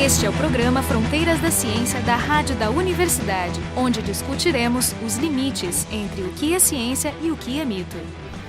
Este é o programa Fronteiras da Ciência da Rádio da Universidade, onde discutiremos os limites entre o que é ciência e o que é mito.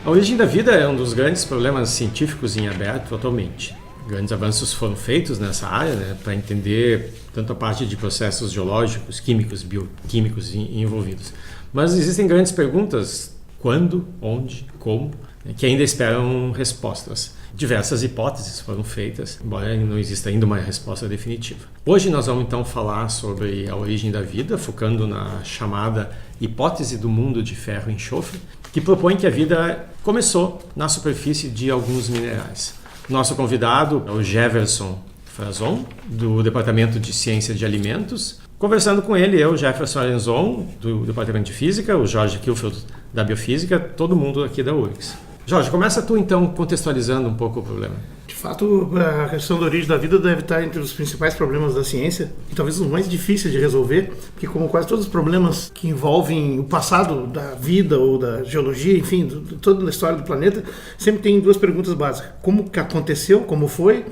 A origem da vida é um dos grandes problemas científicos em aberto atualmente. Grandes avanços foram feitos nessa área, para entender tanto a parte de processos geológicos, químicos, bioquímicos envolvidos. Mas existem grandes perguntas: quando, onde, como, que ainda esperam respostas. Diversas hipóteses foram feitas, embora não exista ainda uma resposta definitiva. Hoje nós vamos então falar sobre a origem da vida, focando na chamada hipótese do mundo de ferro e enxofre, que propõe que a vida começou na superfície de alguns minerais. Nosso convidado é o Jefferson Franzon, do Departamento de Ciência de Alimentos. Conversando com ele, eu, Jefferson Arenzon, do Departamento de Física, o Jorge Kilfield, da Biofísica, todo mundo aqui da URGS. Jorge, começa tu então contextualizando um pouco o problema. De fato, a questão da origem da vida deve estar entre os principais problemas da ciência e talvez os mais difíceis de resolver, porque como quase todos os problemas que envolvem o passado da vida ou da geologia, enfim, toda a história do planeta, sempre tem duas perguntas básicas: como que aconteceu, como foi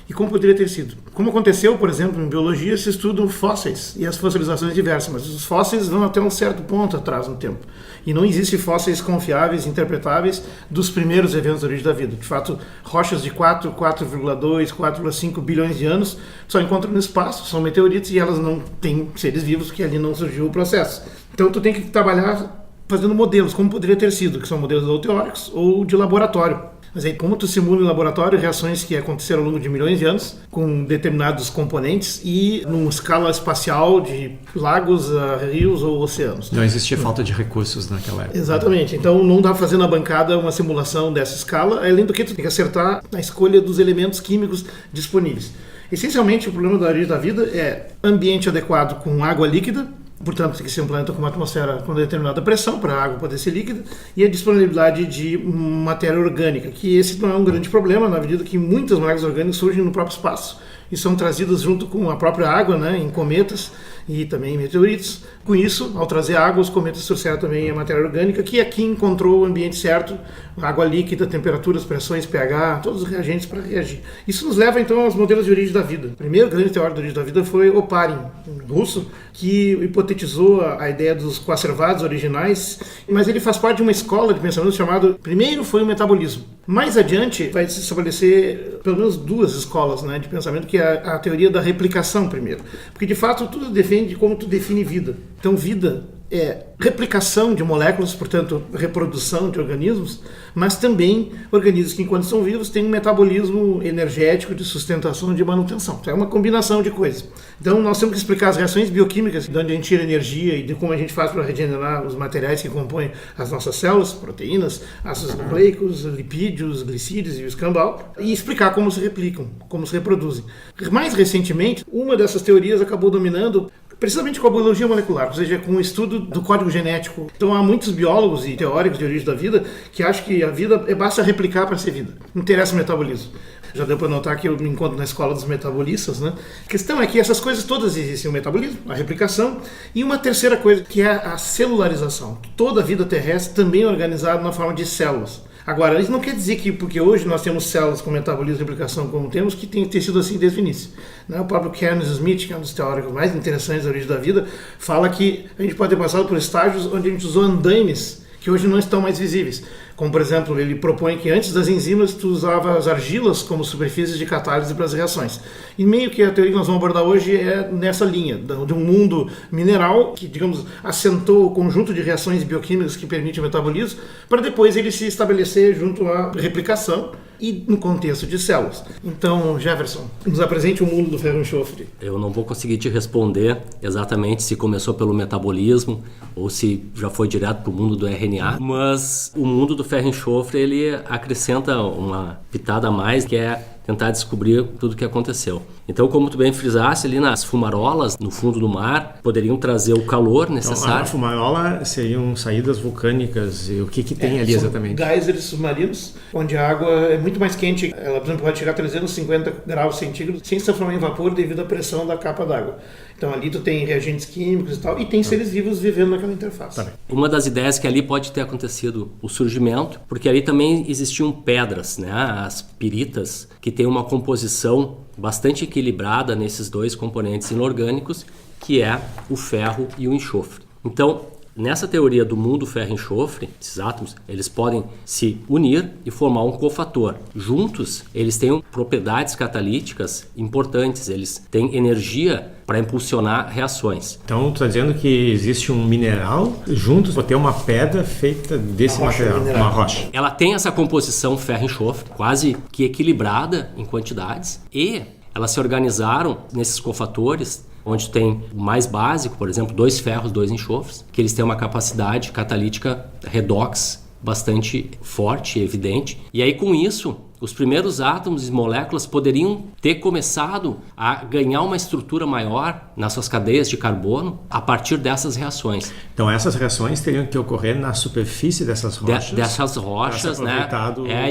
e como poderia ter sido. Como aconteceu, por exemplo, em biologia se estudam fósseis e as fossilizações diversas, mas os fósseis vão até um certo ponto atrás no tempo. E não existem fósseis confiáveis, interpretáveis dos primeiros eventos da origem da vida. De fato, rochas de 4, 4,2, 4,5 bilhões de anos só encontram no espaço, são meteoritos e elas não têm seres vivos, que ali não surgiu o processo. Então tu tem que trabalhar fazendo modelos, como poderia ter sido, que são modelos ou teóricos ou de laboratório. Mas aí, como tu simula em laboratório reações que aconteceram ao longo de milhões de anos, com determinados componentes e numa escala espacial de lagos, rios ou oceanos. Não existia falta de recursos naquela época. Exatamente. Então, não dá para fazer na bancada uma simulação dessa escala, além do que tu tem que acertar na escolha dos elementos químicos disponíveis. Essencialmente, o problema da origem da vida é ambiente adequado com água líquida. Portanto, tem que ser um planeta com uma atmosfera com determinada pressão para a água poder ser líquida, e a disponibilidade de matéria orgânica, que esse não é um grande problema, na medida que muitas moléculas orgânicas surgem no próprio espaço e são trazidas junto com a própria água, em cometas e também em meteoritos. Com isso, ao trazer água, os cometas trouxeram também a matéria orgânica, que aqui encontrou o ambiente certo, água líquida, temperaturas, pressões, pH, todos os reagentes para reagir. Isso nos leva então aos modelos de origem da vida. O primeiro grande teórico da origem da vida foi Oparin, um russo, que hipotetizou a ideia dos coacervados originais, mas ele faz parte de uma escola de pensamento chamada, primeiro foi o metabolismo. Mais adiante vai se estabelecer pelo menos duas escolas de pensamento, que é a teoria da replicação primeiro. Porque de fato tudo depende de como tu define vida. Então vida é replicação de moléculas, portanto, reprodução de organismos, mas também organismos que, enquanto são vivos, têm um metabolismo energético de sustentação e de manutenção. Então, é uma combinação de coisas. Então, nós temos que explicar as reações bioquímicas, de onde a gente tira energia e de como a gente faz para regenerar os materiais que compõem as nossas células, proteínas, ácidos nucleicos, lipídios, glicídios e o escambau, e explicar como se replicam, como se reproduzem. Mais recentemente, uma dessas teorias acabou dominando precisamente com a biologia molecular, ou seja, com o estudo do código genético. Então há muitos biólogos e teóricos de origem da vida que acham que a vida basta replicar para ser vida. Não interessa o metabolismo. Já deu para notar que eu me encontro na escola dos metabolistas, A questão é que essas coisas todas existem: o metabolismo, a replicação e uma terceira coisa, que é a celularização. Toda a vida terrestre também é organizada na forma de células. Agora, isso não quer dizer que, porque hoje nós temos células com metabolismo e replicação como temos, que tem que ter sido assim desde o início. O próprio Kearns Smith, que é um dos teóricos mais interessantes da origem da vida, fala que a gente pode ter passado por estágios onde a gente usou andaimes que hoje não estão mais visíveis. Como, por exemplo, ele propõe que antes das enzimas tu usava as argilas como superfícies de catálise para as reações. E meio que a teoria que nós vamos abordar hoje é nessa linha, de um mundo mineral que, digamos, assentou o conjunto de reações bioquímicas que permite o metabolismo, para depois ele se estabelecer junto à replicação e no contexto de células. Então, Jefferson, nos apresente o mundo do ferro e enxofre. Eu não vou conseguir te responder exatamente se começou pelo metabolismo ou se já foi direto para o mundo do RNA, mas o mundo do ferro e enxofre, ele acrescenta uma pitada a mais, que é tentar descobrir tudo o que aconteceu. Então, como tu bem frisasse, ali nas fumarolas, no fundo do mar, poderiam trazer o calor necessário. Então, a fumarola seriam saídas vulcânicas, e o que tem ali exatamente? Geysers submarinos, onde a água é muito mais quente. Ela, por exemplo, pode chegar a 350 graus centígrados sem se transformar em vapor devido à pressão da capa d'água. Então ali tu tem reagentes químicos e tal, e tem seres vivos vivendo naquela interface. Uma das ideias é que ali pode ter acontecido o surgimento, porque ali também existiam pedras, as piritas, que que tem uma composição bastante equilibrada nesses dois componentes inorgânicos, que é o ferro e o enxofre. Então, nessa teoria do mundo ferro-enxofre, esses átomos, eles podem se unir e formar um cofator. Juntos, eles têm propriedades catalíticas importantes, eles têm energia para impulsionar reações. Então, tu está dizendo que existe um mineral juntos para ter uma pedra feita desse material, uma rocha. Ela tem essa composição ferro-enxofre, quase que equilibrada em quantidades, e elas se organizaram nesses cofatores, onde tem o mais básico, por exemplo, 2 ferros, 2 enxofres, que eles têm uma capacidade catalítica redox bastante forte e evidente. E aí, com isso, os primeiros átomos e moléculas poderiam ter começado a ganhar uma estrutura maior nas suas cadeias de carbono a partir dessas reações. Então, essas reações teriam que ocorrer na superfície dessas rochas. Dessas rochas, né?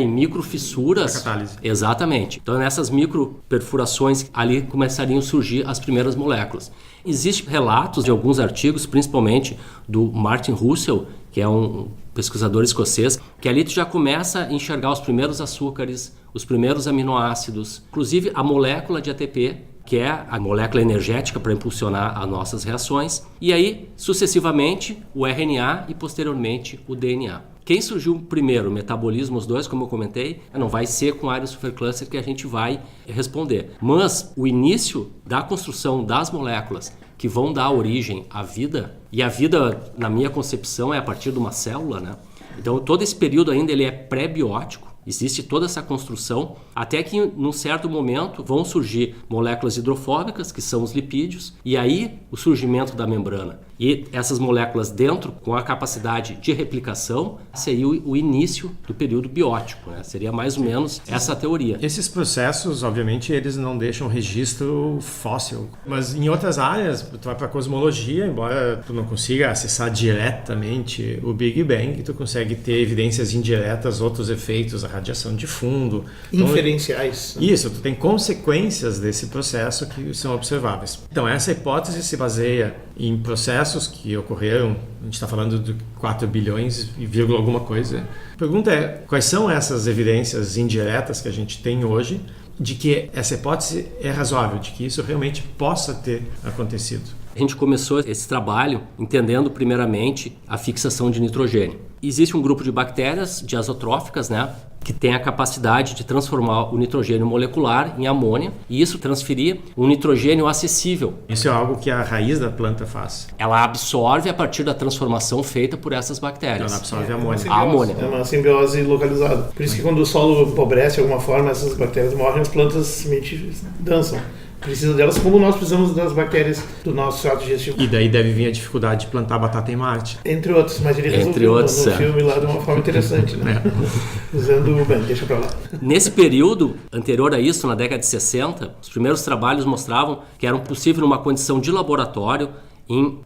Em microfissuras. Da catálise. Exatamente. Então, nessas microperfurações, ali começariam a surgir as primeiras moléculas. Existem relatos de alguns artigos, principalmente do Martin Russell, que é um pesquisador escocês, que ali tu já começa a enxergar os primeiros açúcares, os primeiros aminoácidos, inclusive a molécula de ATP, que é a molécula energética para impulsionar as nossas reações, e aí, sucessivamente, o RNA e, posteriormente, o DNA. Quem surgiu primeiro, o metabolismo, os dois, como eu comentei, não vai ser com área supercluster que a gente vai responder. Mas o início da construção das moléculas que vão dar origem à vida, e a vida, na minha concepção, é a partir de uma célula, né? Então, todo esse período ainda ele é pré-biótico, existe toda essa construção, até que, num certo momento, vão surgir moléculas hidrofóbicas, que são os lipídios, e aí o surgimento da membrana. E essas moléculas dentro, com a capacidade de replicação, seria o início do período biótico, né? Seria mais ou menos essa a teoria. Esses processos, obviamente, eles não deixam registro fóssil. Mas em outras áreas, tu vai para a cosmologia, embora tu não consiga acessar diretamente o Big Bang, tu consegue ter evidências indiretas, outros efeitos, a radiação de fundo. Inferenciais. Então, isso, tu tem consequências desse processo que são observáveis. Então, essa hipótese se baseia em processos que ocorreram, a gente está falando de 4 bilhões e vírgula alguma coisa. A pergunta é, quais são essas evidências indiretas que a gente tem hoje de que essa hipótese é razoável, de que isso realmente possa ter acontecido? A gente começou esse trabalho entendendo primeiramente a fixação de nitrogênio. Existe um grupo de bactérias diazotróficas, né, que tem a capacidade de transformar o nitrogênio molecular em amônia e isso transferir um nitrogênio acessível. Isso é algo que a raiz da planta faz. Ela absorve a partir da transformação feita por essas bactérias. Ela absorve a amônia. A amônia. É uma simbiose localizada. Por isso que quando o solo empobrece de alguma forma, essas bactérias morrem, as plantas simplesmente dançam. Precisa delas como nós precisamos das bactérias do nosso trato digestivo. E daí deve vir a dificuldade de plantar batata em Marte. Entre outros, mas ele resolveu no filme lá de uma forma interessante, né? Usando, bem, deixa pra lá. Nesse período anterior a isso, na década de 60, os primeiros trabalhos mostravam que era possível, numa condição de laboratório, em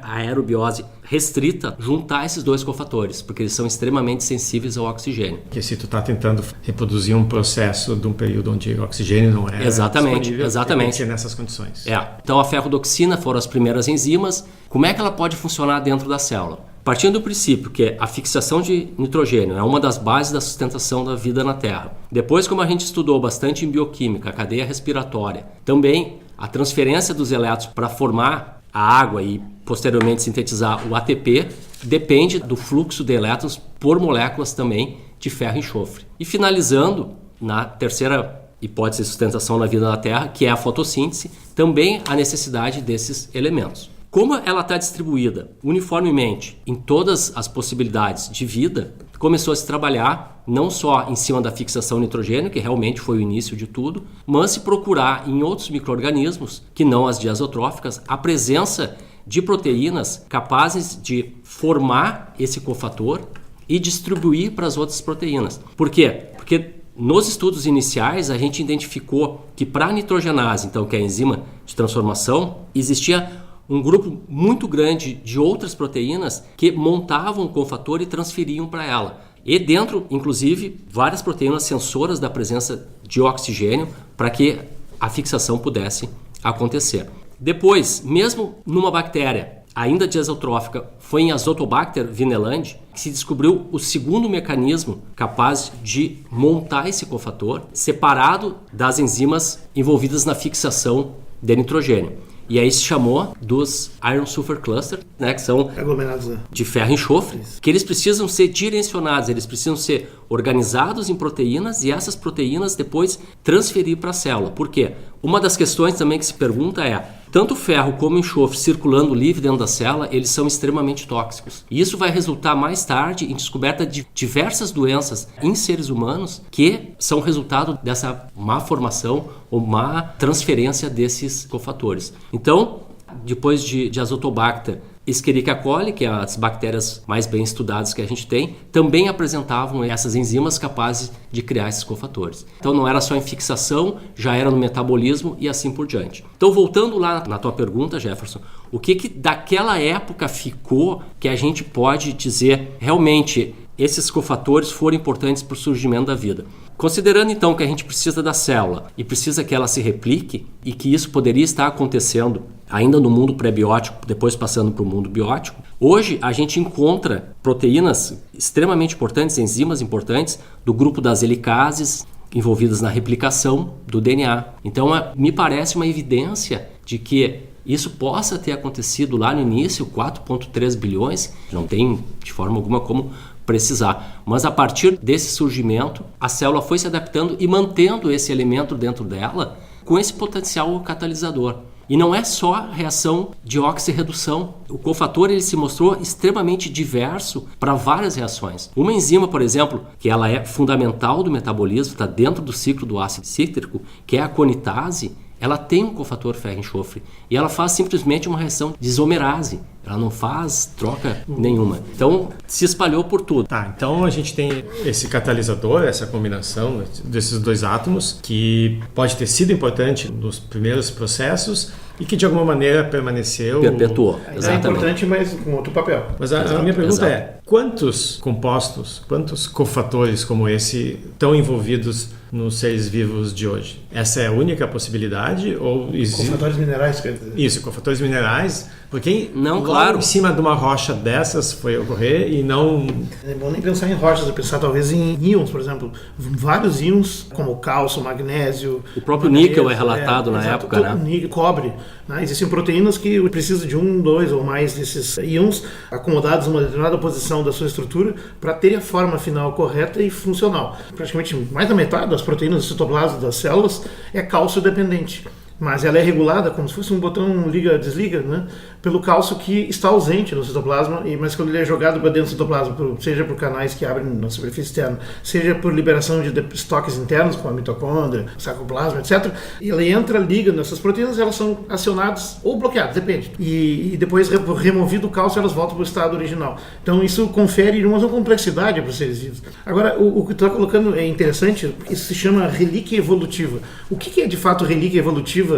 aerobiose restrita, juntar esses dois cofatores, porque eles são extremamente sensíveis ao oxigênio. Porque se tu está tentando reproduzir um processo de um período onde o oxigênio não é disponível, tem que ser nessas condições. Então a ferrodoxina foram as primeiras enzimas. Como é que ela pode funcionar dentro da célula? Partindo do princípio que a fixação de nitrogênio é uma das bases da sustentação da vida na Terra. Depois, como a gente estudou bastante em bioquímica, a cadeia respiratória, também a transferência dos elétrons para formar a água e posteriormente sintetizar o ATP depende do fluxo de elétrons por moléculas também de ferro e enxofre. E finalizando, na terceira hipótese de sustentação na vida na Terra, que é a fotossíntese, também a necessidade desses elementos. Como ela está distribuída uniformemente em todas as possibilidades de vida, começou a se trabalhar não só em cima da fixação de nitrogênio, que realmente foi o início de tudo, mas se procurar em outros micro-organismos, que não as diazotróficas, a presença de proteínas capazes de formar esse cofator e distribuir para as outras proteínas. Por quê? Porque nos estudos iniciais a gente identificou que para a nitrogenase, então, que é a enzima de transformação, existia um grupo muito grande de outras proteínas que montavam o cofator e transferiam para ela. E dentro, inclusive, várias proteínas sensoras da presença de oxigênio para que a fixação pudesse acontecer. Depois, mesmo numa bactéria ainda dieseltrófica, foi em Azotobacter vinelandi que se descobriu o segundo mecanismo capaz de montar esse cofator separado das enzimas envolvidas na fixação de nitrogênio. E aí se chamou dos Iron Sulfur Cluster, né, que são aglomerados de ferro e enxofre, que eles precisam ser direcionados, eles precisam ser organizados em proteínas e essas proteínas depois transferir para a célula. Por quê? Uma das questões também que se pergunta é, tanto o ferro como o enxofre circulando livre dentro da célula, eles são extremamente tóxicos. E isso vai resultar mais tarde em descoberta de diversas doenças em seres humanos que são resultado dessa má formação ou má transferência desses cofatores. Então, depois de Azotobacter, Escherichia coli, que é as bactérias mais bem estudadas que a gente tem, também apresentavam essas enzimas capazes de criar esses cofatores. Então não era só em fixação, já era no metabolismo e assim por diante. Então voltando lá na tua pergunta, Jefferson, o que daquela época ficou que a gente pode dizer realmente esses cofatores foram importantes para o surgimento da vida? Considerando então que a gente precisa da célula e precisa que ela se replique e que isso poderia estar acontecendo ainda no mundo pré-biótico, depois passando para o mundo biótico, hoje a gente encontra proteínas extremamente importantes, enzimas importantes do grupo das helicases envolvidas na replicação do DNA. Então me parece uma evidência de que isso possa ter acontecido lá no início, 4,3 bilhões, não tem de forma alguma como precisar. Mas a partir desse surgimento, a célula foi se adaptando e mantendo esse elemento dentro dela com esse potencial catalisador. E não é só a reação de oxirredução. O cofator ele se mostrou extremamente diverso para várias reações. Uma enzima, por exemplo, que ela é fundamental do metabolismo, está dentro do ciclo do ácido cítrico, que é a conitase, ela tem um cofator ferro-enxofre e ela faz simplesmente uma reação de isomerase. Ela não faz troca nenhuma. Então, se espalhou por tudo. Tá, então a gente tem esse catalisador, essa combinação desses dois átomos que pode ter sido importante nos primeiros processos e que de alguma maneira permaneceu... Perpetuou, exatamente. É importante, mas com outro papel. Mas a minha pergunta é, quantos compostos, quantos cofatores como esse estão envolvidos nos seres vivos de hoje? Essa é a única possibilidade? Ou existe... Cofatores minerais, quer dizer. Isso, cofatores minerais, porque não, claro, em cima de uma rocha dessas foi ocorrer e não... É bom nem pensar em rochas, é pensar talvez em íons, por exemplo. Vários íons, como cálcio, magnésio... O próprio níquel é relatado na época, né? Níquel, cobre. Né? Existem proteínas que precisam de 1, 2 ou mais desses íons acomodados em uma determinada posição da sua estrutura para ter a forma final correta e funcional. Praticamente mais da metade das proteínas do citoplasma das células é cálcio dependente. Mas ela é regulada como se fosse um botão liga-desliga, né? Pelo cálcio que está ausente no citoplasma, mas quando ele é jogado para dentro do citoplasma, seja por canais que abrem na superfície externa, seja por liberação de estoques internos, como a mitocôndria, o sarcoplasma, etc., ele entra, liga nessas proteínas, elas são acionadas ou bloqueadas, depende. E depois, removido o cálcio, elas voltam para o estado original. Então isso confere uma complexidade para os seres vivos. Agora, o que tu está colocando é interessante, isso se chama relíquia evolutiva. O que é de fato relíquia evolutiva?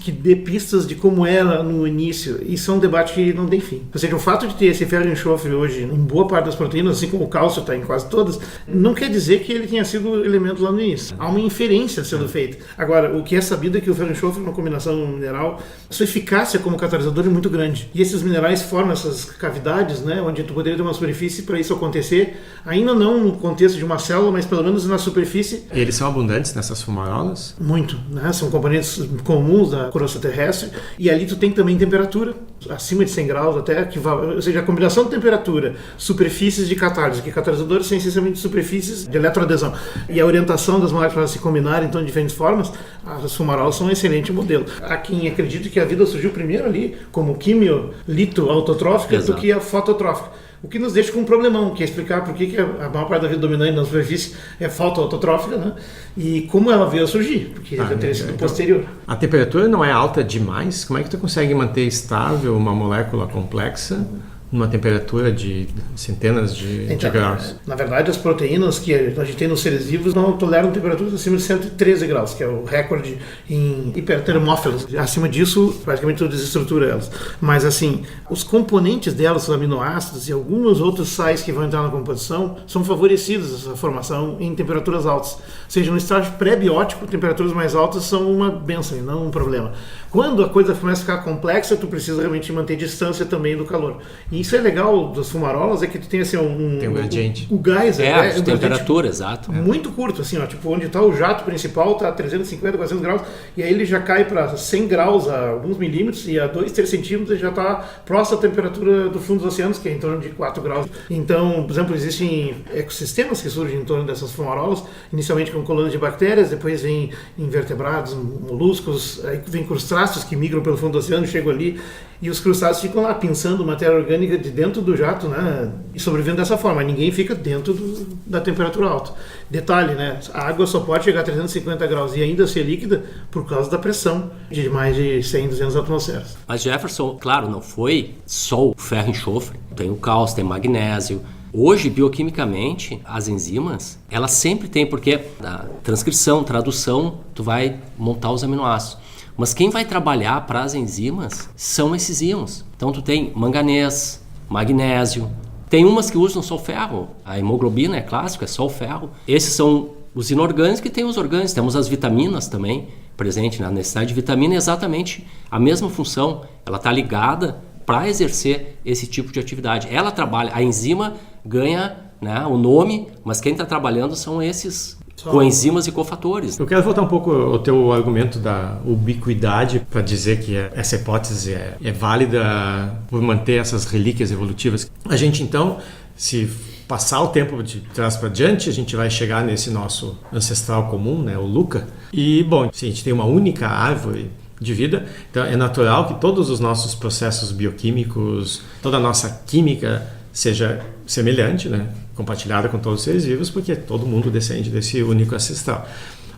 Que dê pistas de como era no início. Isso é um debate que não tem fim. Ou seja, o fato de ter esse ferro e enxofre hoje em boa parte das proteínas, assim como o cálcio está em quase todas, não quer dizer que ele tenha sido elemento lá no início. Há uma inferência sendo feita. Agora, o que é sabido é que o ferro e enxofre, uma combinação mineral, sua eficácia como catalisador é muito grande. E esses minerais formam essas cavidades, né, onde tu poderia ter uma superfície para isso acontecer, ainda não no contexto de uma célula, mas pelo menos na superfície. Eles são abundantes nessas fumarolas? Muito, né? São componentes comuns da crosta terrestre, e ali tu tem também temperatura, acima de 100 graus até, ou seja, a combinação de temperatura, superfícies de catálise, que catalisadores são essencialmente superfícies de eletroadesão, e a orientação das moléculas para se combinarem então de diferentes formas, as fumarolas são um excelente modelo. Há quem acredite que a vida surgiu primeiro ali, como quimio-lito-autotrófica, do que a fototrófica. O que nos deixa com um problemão, que é explicar por que a maior parte da vida dominante na superfície é fotoautotrófica, né? E como ela veio a surgir, porque já teria sido posterior. A temperatura não é alta demais? Como é que tu consegue manter estável uma molécula complexa numa temperatura de centenas de graus. Na verdade, as proteínas que a gente tem nos seres vivos não toleram temperaturas acima de 113 graus, que é o recorde em hipertermófilos. Acima disso, praticamente tudo desestrutura elas. Mas assim, os componentes delas, os aminoácidos e alguns outros sais que vão entrar na composição, são favorecidos essa formação em temperaturas altas. Ou seja, no estágio pré-biótico, temperaturas mais altas são uma bênção e não um problema. Quando a coisa começa a ficar complexa, tu precisa realmente manter distância também do calor. E isso é legal das fumarolas, é que tu tem assim tem um gradiente. O gás de temperatura, exato. Muito curto, assim, ó, tipo, onde está o jato principal está a 350, 400 graus, e aí ele já cai para 100 graus a alguns milímetros, e a 2, 3 centímetros já está próximo à temperatura do fundo dos oceanos, que é em torno de 4 graus. Então, por exemplo, existem ecossistemas que surgem em torno dessas fumarolas, inicialmente com colônias de bactérias, depois vem invertebrados, moluscos, aí vem crustáceos que migram pelo fundo do oceano, chegam ali, e os crustáceos ficam lá pinçando matéria orgânica de dentro do jato, né? E sobrevivendo dessa forma. Ninguém fica dentro da temperatura alta. Detalhe, né? A água só pode chegar a 350 graus e ainda ser líquida por causa da pressão de mais de 100, 200 atmosferas. Mas Jefferson, claro, não foi só o ferro e enxofre. Tem o cálcio, tem magnésio. Hoje, bioquimicamente, as enzimas, elas sempre têm, porque na transcrição, tradução, tu vai montar os aminoácidos. Mas quem vai trabalhar para as enzimas são esses íons. Então tu tem manganês, magnésio, tem umas que usam só o ferro, a hemoglobina é clássico, é só o ferro. Esses são os inorgânicos e tem os orgânicos, temos as vitaminas também presente na necessidade de vitamina, é exatamente a mesma função, ela está ligada para exercer esse tipo de atividade. Ela trabalha, a enzima ganha, né, o nome, mas quem está trabalhando são esses coenzimas e cofatores. Eu quero voltar um pouco ao teu argumento da ubiquidade para dizer que essa hipótese é válida por manter essas relíquias evolutivas. A gente, então, se passar o tempo de trás para diante, a gente vai chegar nesse nosso ancestral comum, né, o Luca. E, bom, se a gente tem uma única árvore de vida, então é natural que todos os nossos processos bioquímicos, toda a nossa química seja semelhante, né? Compartilhada com todos os seres vivos, porque todo mundo descende desse único ancestral.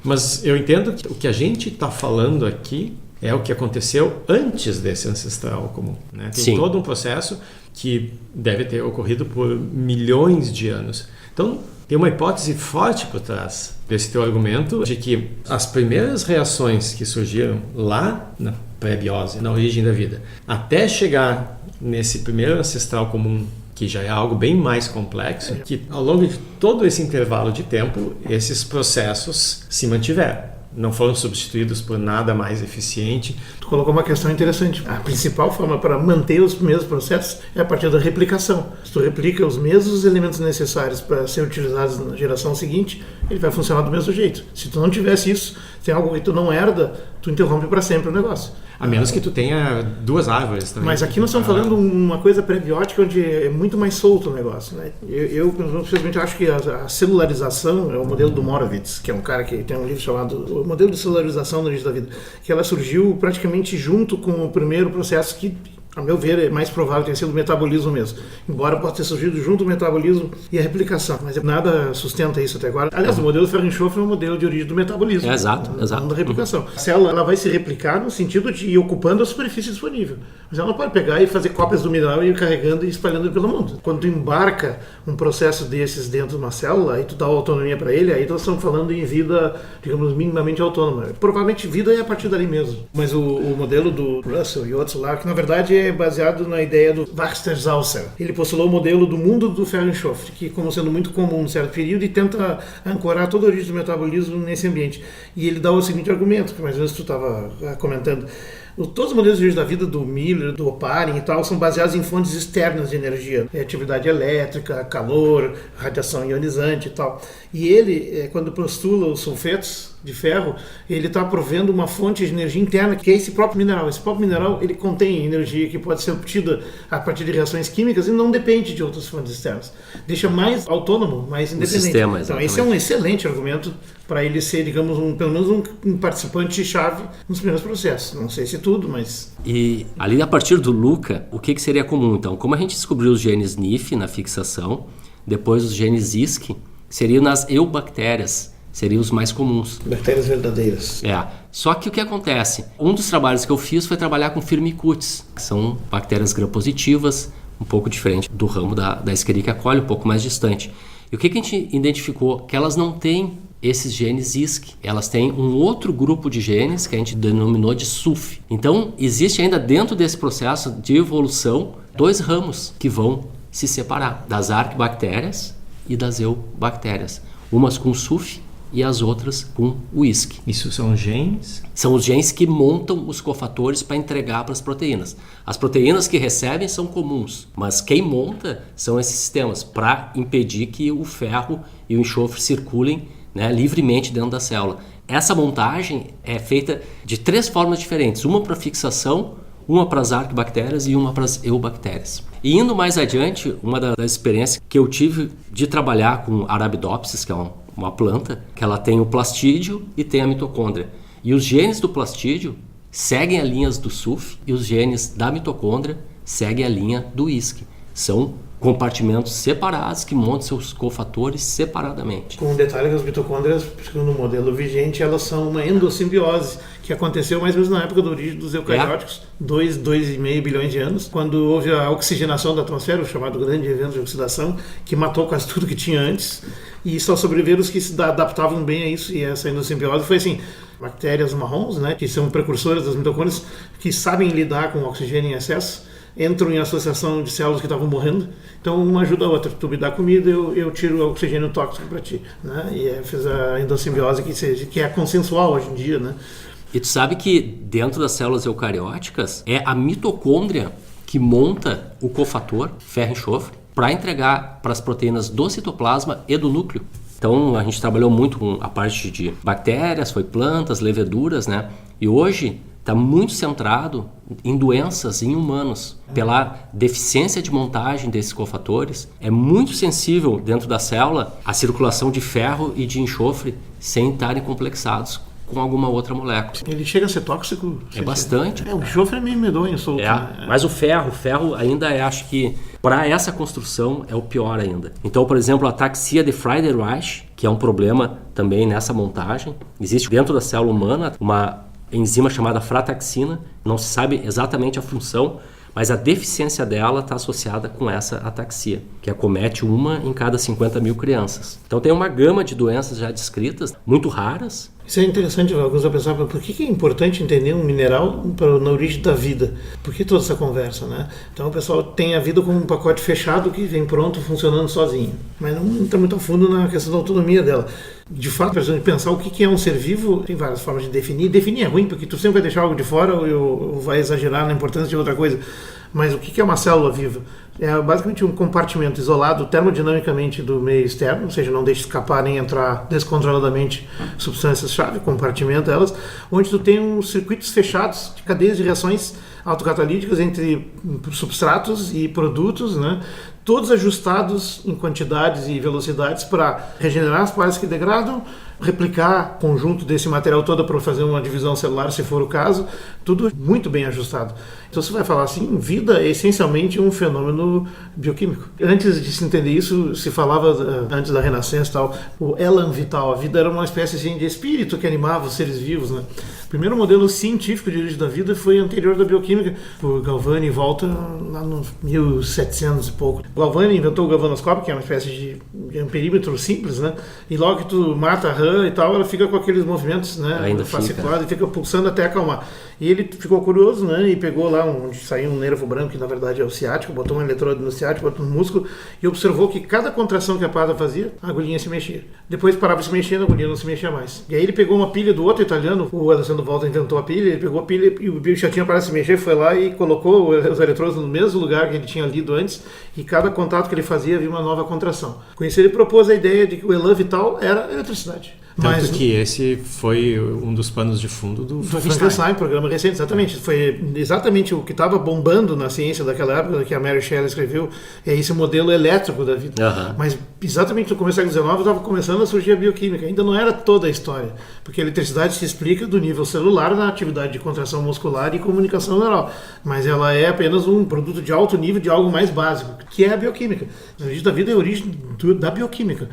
Mas eu entendo que o que a gente está falando aqui é o que aconteceu antes desse ancestral comum, né? Tem todo um processo que deve ter ocorrido por milhões de anos. Então, tem uma hipótese forte por trás desse teu argumento de que as primeiras reações que surgiram lá na pré-biose, na origem da vida, até chegar nesse primeiro ancestral comum, que já é algo bem mais complexo, que ao longo de todo esse intervalo de tempo, esses processos se mantiveram. Não foram substituídos por nada mais eficiente. Tu colocou uma questão interessante. A principal forma para manter os mesmos processos é a partir da replicação. Se tu replica os mesmos elementos necessários para ser utilizados na geração seguinte, ele vai funcionar do mesmo jeito. Se tu não tivesse isso, tem algo que tu não herda, tu interrompe para sempre o negócio. A menos que tu tenha duas árvores também. Mas aqui nós estamos falando uma coisa pré-biótica onde é muito mais solto o negócio, né? Eu simplesmente acho que a celularização é o modelo do Moravitz, que é um cara que tem um livro chamado O Modelo de Celularização no Início da Vida, que ela surgiu praticamente junto com o primeiro processo que, a meu ver, é mais provável ter sido o metabolismo mesmo. Embora possa ter surgido junto o metabolismo e a replicação. Mas nada sustenta isso até agora. Aliás, o modelo ferro enxofre é um modelo de origem do metabolismo. Exato. Não da replicação. A célula ela vai se replicar no sentido de ir ocupando a superfície disponível. Mas ela não pode pegar e fazer cópias do mineral e ir carregando e espalhando pelo mundo. Quando tu embarca um processo desses dentro de uma célula, aí tu dá autonomia para ele, aí nós estamos falando em vida, digamos, minimamente autônoma. Provavelmente vida é a partir dali mesmo. Mas o modelo do Russell e outros lá, que na verdade é baseado na ideia do Baxter-Saucer. Ele postulou o modelo do mundo do ferro e enxofre, que como sendo muito comum em certo período, e tenta ancorar toda a origem do metabolismo nesse ambiente. E ele dá o seguinte argumento, que mais ou menos tu estava comentando. Todos os modelos de origem da vida, do Miller, do Oparin e tal, são baseados em fontes externas de energia. Atividade elétrica, calor, radiação ionizante e tal. E ele, quando postula os sulfetos de ferro, ele está provendo uma fonte de energia interna, que é esse próprio mineral. Esse próprio mineral, ele contém energia que pode ser obtida a partir de reações químicas e não depende de outras fontes externas. Deixa mais autônomo, mais independente. Sistema, então, esse é um excelente argumento para ele ser, digamos, pelo menos um participante-chave nos primeiros processos. Não sei se tudo, mas... E ali, a partir do Luca, o que seria comum? Então, como a gente descobriu os genes NIF na fixação, depois os genes ISC, seriam nas eubactérias, seriam os mais comuns. Bactérias verdadeiras. Só que o que acontece? Um dos trabalhos que eu fiz foi trabalhar com firmicutes, que são bactérias gram-positivas, um pouco diferente do ramo da Escherichia coli, um pouco mais distante. E o que a gente identificou? Que elas não têm esses genes ISC, elas têm um outro grupo de genes que a gente denominou de SUF. Então, existe ainda dentro desse processo de evolução 2 ramos que vão se separar, das arquibactérias e das eubactérias, umas com SUF e as outras com o ISC. Isso são genes? São os genes que montam os cofatores para entregar para as proteínas. As proteínas que recebem são comuns, mas quem monta são esses sistemas para impedir que o ferro e o enxofre circulem, né, livremente dentro da célula. Essa montagem é feita de 3 formas diferentes, uma para fixação, uma para as arquibactérias e uma para as eubactérias. E indo mais adiante, uma das experiências que eu tive de trabalhar com Arabidopsis, que é uma planta, que ela tem o plastídio e tem a mitocôndria. E os genes do plastídio seguem as linhas do SUF e os genes da mitocôndria seguem a linha do ISC. São compartimentos separados que montam seus cofatores separadamente. Com um detalhe que as mitocôndrias, no modelo vigente, elas são uma endossimbiose, que aconteceu mais ou menos na época da origem dos eucarióticos, 2,5 bilhões de anos, quando houve a oxigenação da atmosfera, o chamado grande evento de oxidação, que matou quase tudo que tinha antes, e só sobreviveram os que se adaptavam bem a isso, e essa endossimbiose foi assim, bactérias marrons, né, que são precursoras das mitocôndrias, que sabem lidar com oxigênio em excesso, entram em associação de células que estavam morrendo, então uma ajuda a outra. Tu me dá comida, eu tiro o oxigênio tóxico para ti, né? E fez a endossimbiose que é consensual hoje em dia, né? E tu sabe que dentro das células eucarióticas é a mitocôndria que monta o cofator ferro e enxofre para entregar para as proteínas do citoplasma e do núcleo. Então a gente trabalhou muito com a parte de bactérias, foi plantas, leveduras, né? E hoje está muito centrado em doenças em humanos. Pela deficiência de montagem desses cofatores, é muito sensível dentro da célula a circulação de ferro e de enxofre sem estarem complexados com alguma outra molécula. Ele chega a ser tóxico? É bastante. O enxofre é meio medonho, solto. Né? Mas o ferro ainda acho que para essa construção é o pior ainda. Então, por exemplo, a ataxia de Friedreich, que é um problema também nessa montagem, existe dentro da célula humana uma enzima chamada frataxina, não se sabe exatamente a função, mas a deficiência dela está associada com essa ataxia, que acomete 1 em cada 50 mil crianças. Então tem uma gama de doenças já descritas, muito raras. Isso é interessante, alguns vão pensar, por que é importante entender um mineral na origem da vida? Por que toda essa conversa, né? Então o pessoal tem a vida como um pacote fechado que vem pronto, funcionando sozinho, mas não entra muito a fundo na questão da autonomia dela. De fato, precisamos pensar o que é um ser vivo, tem várias formas de definir. Definir é ruim, porque tu sempre vai deixar algo de fora ou vai exagerar na importância de outra coisa. Mas o que é uma célula viva? É basicamente um compartimento isolado termodinamicamente do meio externo, ou seja, não deixa escapar nem entrar descontroladamente substâncias-chave, compartimenta elas, onde tu tem uns circuitos fechados de cadeias de reações autocatalíticas entre substratos e produtos, né? Todos ajustados em quantidades e velocidades para regenerar as partes que degradam, replicar o conjunto desse material todo para fazer uma divisão celular, se for o caso, tudo muito bem ajustado. Então você vai falar assim, vida é essencialmente um fenômeno bioquímico. Antes de se entender isso, se falava, antes da Renascença e tal, o elan vital, a vida era uma espécie assim, de espírito que animava os seres vivos, né? O primeiro modelo científico de origem da vida foi anterior da bioquímica, por Galvani e volta lá nos 1700 e pouco. Galvani inventou o galvanoscópio, que é uma espécie de um perímetro simples, né? E logo que tu mata a rã e tal, ela fica com aqueles movimentos, né? Fasciculado, e fica pulsando até acalmar. E ele ficou curioso, né? E pegou lá onde saiu um nervo branco, que na verdade é o ciático, botou um eletrodo no ciático, botou no músculo e observou que cada contração que a pata fazia, a agulhinha se mexia. Depois parava de se mexer, a agulhinha não se mexia mais. E aí ele pegou uma pilha do outro italiano, o Alessandro Volta inventou a pilha, ele pegou a pilha e o bicho já tinha parado de se mexer, foi lá e colocou os eletrodos no mesmo lugar que ele tinha lido antes, e cada contato que ele fazia havia uma nova contração. Com isso ele propôs a ideia de que o elan vital era eletricidade. Tanto que esse foi um dos panos de fundo do Frankenstein, programa recente, exatamente. Foi exatamente o que estava bombando na ciência daquela época, que a Mary Shelley escreveu, é esse modelo elétrico da vida. Uhum. Mas exatamente no começo do século XIX estava começando a surgir a bioquímica. Ainda não era toda a história, porque a eletricidade se explica do nível celular na atividade de contração muscular e comunicação neural. Mas ela é apenas um produto de alto nível de algo mais básico, que é a bioquímica. A origem da vida é a origem da bioquímica.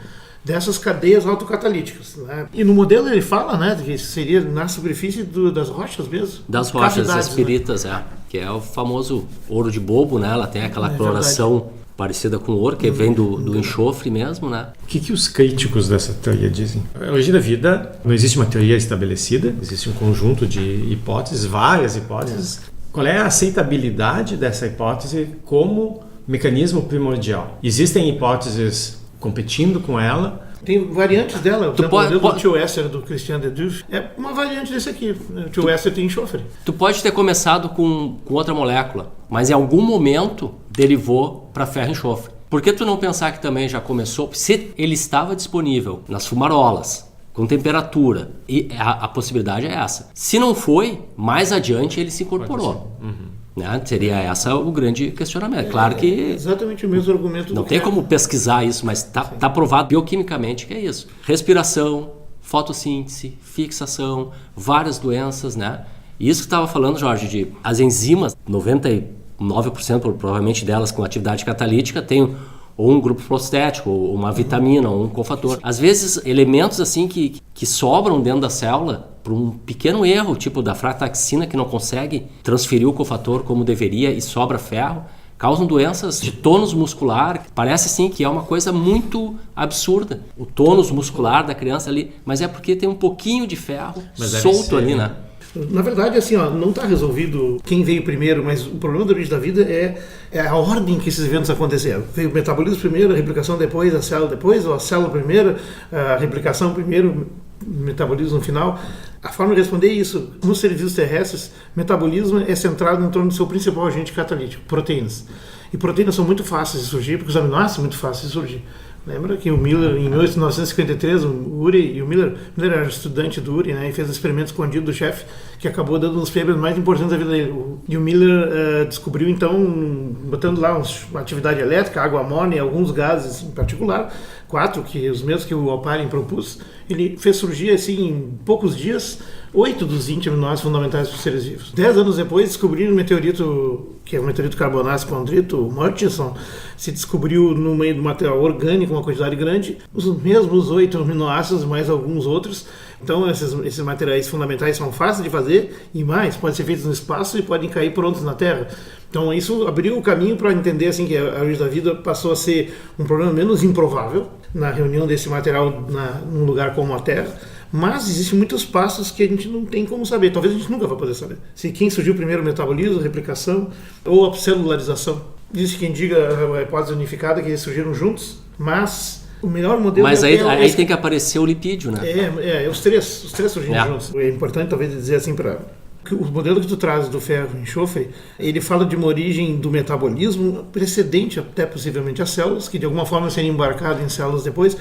dessas cadeias autocatalíticas, né? E no modelo ele fala, né, que seria na superfície das rochas mesmo. Das rochas, cavidades, as piritas, né? Que é o famoso ouro de bobo, né? Ela tem aquela coloração parecida com ouro, que vem do enxofre mesmo, né? O que os críticos dessa teoria dizem? A origem da vida, não existe uma teoria estabelecida, existe um conjunto de hipóteses, várias hipóteses. Qual é a aceitabilidade dessa hipótese como mecanismo primordial? Existem hipóteses competindo com ela. Tem variantes dela. Por exemplo, o modelo do tio Esser, do Christian de Duve, é uma variante desse aqui. O tio Esser tem enxofre. Tu pode ter começado com outra molécula, mas em algum momento derivou para ferro e enxofre. Por que tu não pensar que também já começou? Se ele estava disponível nas fumarolas, com temperatura, e a possibilidade é essa. Se não foi, mais adiante ele se incorporou. Né? Seria esse o grande questionamento. Claro que exatamente o mesmo argumento. Não tem como pesquisar isso, mas está provado bioquimicamente que é isso. Respiração, fotossíntese, fixação, várias doenças, né? E isso que estava falando, Jorge, de as enzimas, 99% provavelmente delas com atividade catalítica, tem ou um grupo prostético, ou uma vitamina, ou um cofator. Às vezes, elementos assim que sobram dentro da célula por um pequeno erro, tipo da frataxina, que não consegue transferir o cofator como deveria e sobra ferro, causam doenças de tônus muscular. Parece sim que é uma coisa muito absurda, o tônus muscular da criança ali, mas é porque tem um pouquinho de ferro solto ali, né? Na verdade, assim, não está resolvido quem veio primeiro, mas o problema da origem da vida é a ordem que esses eventos aconteceram. Veio o metabolismo primeiro, a replicação depois, a célula depois, ou a célula primeiro, a replicação primeiro, metabolismo no final. A forma de responder é isso. Nos seres vivos terrestres, metabolismo é centrado em torno do seu principal agente catalítico, proteínas. E proteínas são muito fáceis de surgir, porque os aminoácidos são muito fáceis de surgir. Lembra que o Miller, em 1953, o Urey e o Miller era estudante do Urey, né, e fez um experimento escondido do chefe, que acabou dando um dos prêmios mais importantes da vida dele. E o Miller descobriu, então, botando lá uma atividade elétrica, água, amônia e alguns gases em particular, 4, que os mesmos que o Oparin propôs, ele fez surgir, assim, em poucos dias, 8 dos 20 aminoácidos fundamentais dos seres vivos. 10 anos depois, descobriram um meteorito, que é o meteorito carbonáceo condrito, o Murchison, se descobriu no meio do material orgânico, uma quantidade grande, os mesmos 8 aminoácidos, mais alguns outros. Então, esses materiais fundamentais são fáceis de fazer e mais, podem ser feitos no espaço e podem cair prontos na Terra. Então, isso abriu o caminho para entender assim, que a origem da vida passou a ser um problema menos improvável na reunião desse material num lugar como a Terra. Mas existem muitos passos que a gente não tem como saber. Talvez a gente nunca vai poder saber. Se quem surgiu primeiro, o metabolismo, a replicação ou a celularização. Existe quem diga a hipótese unificada que eles surgiram juntos, mas o melhor modelo... Mas aí tem que aparecer o lipídio, né? Os três surgiram juntos. É importante talvez dizer assim para... O modelo que tu traz do ferro e enxofre, ele fala de uma origem do metabolismo precedente até possivelmente às células, que de alguma forma seriam embarcadas em células depois,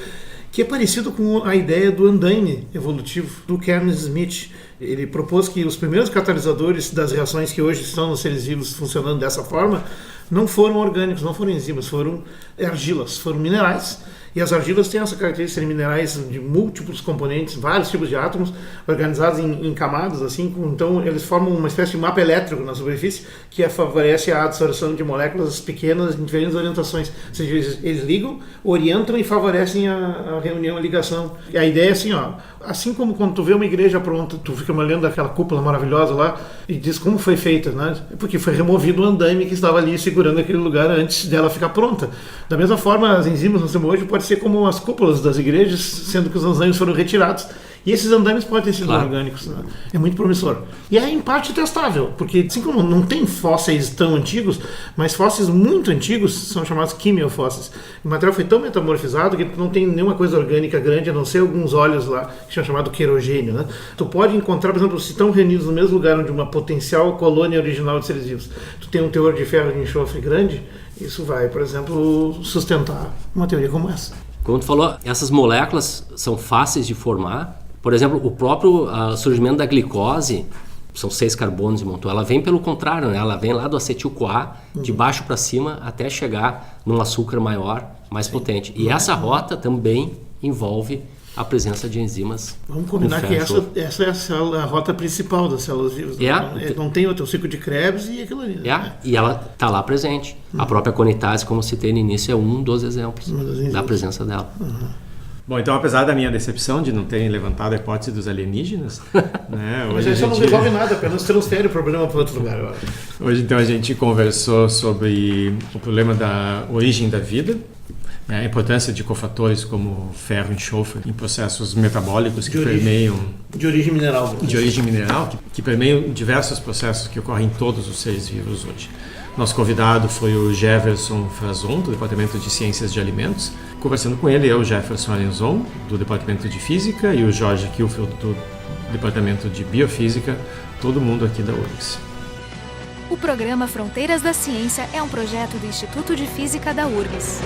que é parecido com a ideia do andaime evolutivo do Kern Smith. Ele propôs que os primeiros catalisadores das reações que hoje estão nos seres vivos funcionando dessa forma não foram orgânicos, não foram enzimas, foram argilas, foram minerais. E as argilas têm essa característica de serem minerais de múltiplos componentes, vários tipos de átomos, organizados em camadas, assim. Então, eles formam uma espécie de mapa elétrico na superfície que favorece a absorção de moléculas pequenas em diferentes orientações. Ou seja, eles ligam, orientam e favorecem a reunião, a ligação. E a ideia é assim, assim como quando tu vê uma igreja pronta, tu fica olhando aquela cúpula maravilhosa lá e diz como foi feita, né? Porque foi removido o andaime que estava ali segurando aquele lugar antes dela ficar pronta. Da mesma forma, as enzimas no sistema hoje pode ser como as cúpulas das igrejas, sendo que os andaimes foram retirados. E esses andaimes podem ter sido orgânicos. Né? É muito promissor. E é, em parte, testável, porque assim como não tem fósseis tão antigos, mas fósseis muito antigos são chamados quimiofósseis. O material foi tão metamorfizado que não tem nenhuma coisa orgânica grande, a não ser alguns óleos lá, que são chamados querogênio. Né? Tu pode encontrar, por exemplo, se estão reunidos no mesmo lugar onde uma potencial colônia original de seres vivos, tu tem um teor de ferro e enxofre grande, isso vai, por exemplo, sustentar uma teoria como essa. Como tu falou, essas moléculas são fáceis de formar. Por exemplo, o próprio surgimento da glicose, são 6 carbonos em montão, ela vem pelo contrário, né? Ela vem lá do acetil-CoA, de baixo para cima, até chegar num açúcar maior, mais potente. E essa rota também envolve a presença de enzimas. Vamos combinar que essa é a rota principal das células vivas. Não tem outro, o ciclo de Krebs e aquilo ali. Né? E ela está lá presente. A própria conitase, como citei no início, é um dos exemplos da presença dela. Bom, então apesar da minha decepção de não terem levantado a hipótese dos alienígenas, né, Mas isso não resolve nada, apenas transfere o problema para outro lugar, eu acho. Hoje então a gente conversou sobre o problema da origem da vida, a importância de cofatores como ferro e enxofre em processos metabólicos que permeiam... De origem mineral. De origem mineral, que permeiam diversos processos que ocorrem em todos os seres vivos hoje. Nosso convidado foi o Jefferson Frazon, do Departamento de Ciências de Alimentos. Conversando com ele, eu, Jefferson Arenzon, do Departamento de Física, e o Jorge Kielfeld, do Departamento de Biofísica, todo mundo aqui da URGS. O programa Fronteiras da Ciência é um projeto do Instituto de Física da URGS.